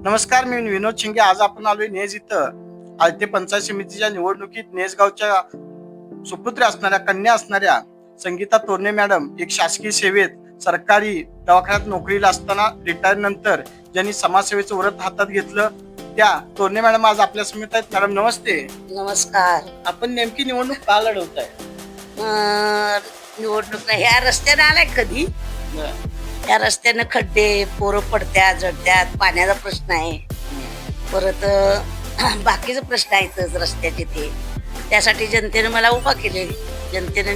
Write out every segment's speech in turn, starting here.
नमस्कार, मी विनोद शिंगे. आज आपण आलोय नेज इथं आळते पंचायत समितीच्या निवडणुकीत नेज गावच्या सुपुत्र असणाऱ्या कन्या असणाऱ्या संगीता तोरणे मॅडम एक शासकीय सेवेत सरकारी दवाखान्यात नोकरीला असताना रिटायर नंतर ज्यांनी समाजसेवेचं व्रत हातात घेतलं त्या तोरणे मॅडम आज आपल्या समितीत आहेत. मॅडम नमस्ते. नमस्कार. आपण नेमकी निवडणूक का लढवताय? निवडणूक नाही, ह्या रस्त्याने आलाय कधी? या रस्त्यानं खड्डे, पोरं पडत्यात, जडत्यात, पाण्याचा प्रश्न आहे. परत बाकीचे प्रश्न आहेतच रस्त्याचे. त्यासाठी जनतेने मला उभा केले. जनतेने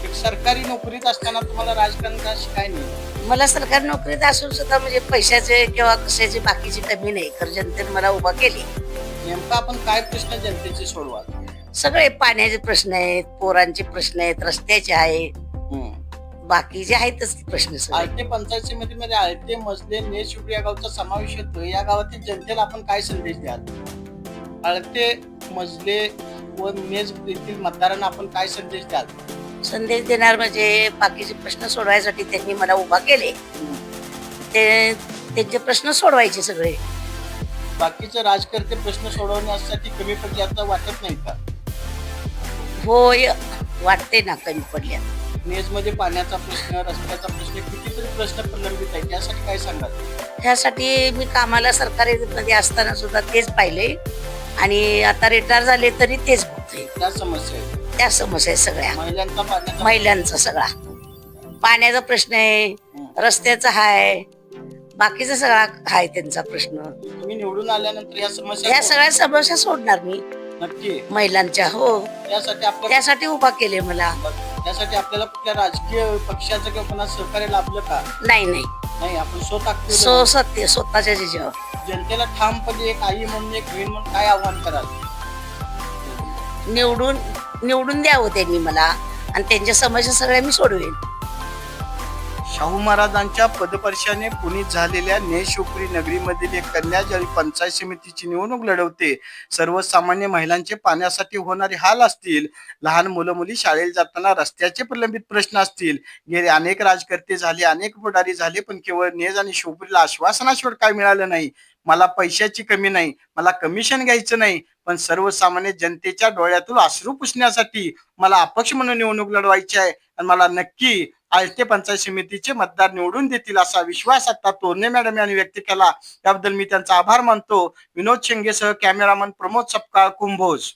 एक सरकारी नोकरीत असताना तुम्हाला राजकारण का शिकाय नाही? मला सरकारी नोकरीत असून सुद्धा म्हणजे पैशाचे किंवा कशाची बाकीची कमी नाही, तर जनतेने मला उभा केली. नेमका आपण काय प्रश्न जनतेचे सोडवाल? सगळे पाण्याचे प्रश्न आहेत, पोरांचे प्रश्न आहेत, रस्त्याचे आहे, बाकीचे आहेतच प्रश्न सगळे. आळते पंचायत समितीमध्ये आळते, मजले, नेज, शुक्र या गावचा समावेश होतो. या गावातील जनतेला आपण काय संदेश द्याल? आळते, मजले व नेज येथील मतदारांना आपण काय संदेश द्याल? संदेश देणार म्हणजे बाकीचे प्रश्न सोडवायसाठी त्यांनी मला उभा केले. त्यांचे प्रश्न सोडवायचे सगळे. बाकीचे राजकर्ते प्रश्न सोडवण्यासाठी कमी पडले असं वाटत नाही का? होय, वाटते ना कमी पडल्या. नेज मध्ये पाण्याचा प्रश्न, रस्त्याचा प्रश्न, कितीतरी प्रश्न प्रलंबित आहे. त्यासाठी काय सांगाल? त्यासाठी मी कामाला सरकारी मध्ये असताना सुद्धा तेच पाहिले आणि आता रिटायर झाले तरी तेच बघतोय. त्या समस्या आहेत, त्या समस्या आहेत सगळ्या महिलांचा सगळा पाण्याचा प्रश्न आहे, रस्त्याचा आहे, बाकीचा सगळा आहे त्यांचा प्रश्न. तुम्ही निवडून आल्यानंतर या सगळ्या समस्या सोडणार मी नक्की महिलांच्या. हो, त्यासाठी उभा केले मला. त्यासाठी आपल्याला कुठल्या राजकीय पक्षाचं किंवा कोणा सहकार्य लाभलं का? नाही, आपण स्वतः स्वतःच्या जिजावर. जनतेला ठामपणे एक आई म्हणून, एक बहीण म्हणून काय आव्हान कराल? निवडून द्यावं त्यांनी मला आणि त्यांच्या समस्या सगळ्या मी सोडवेन. शाहू महाराजांच्या पदपर्शाने पुनीत झालेल्या नेशोपरी नगरीमधील एक कन्या ज्यावेळी पंचायत समितीची निवडणूक लढवते. सर्वसामान्य महिलांचे पाण्यासाठी होणारे हाल असतील, लहान मुलं मुली शाळेत जाताना रस्त्याचे प्रलंबित प्रश्न असतील. गेले अनेक राजकर्ते झाले, अनेक पुढारी झाले, पण केवळ नेज आणि शिवपुरीला आश्वासनाशिवाय काय मिळालं नाही. मला पैशाची कमी नाही, मला कमिशन घ्यायचं नाही, पण सर्वसामान्य जनतेच्या डोळ्यातून अश्रू पुसण्यासाठी मला अपक्ष म्हणून निवडणूक लढवायची आहे आणि मला नक्की आळते पंचायत समितीचे मतदार निवडून देतील असा विश्वास आता तोरणे मॅडम यांनी व्यक्त केला. त्याबद्दल मी त्यांचा आभार मानतो. विनोद शिंगेसह कॅमेरामन प्रमोद सपकाळ, कुंभोज.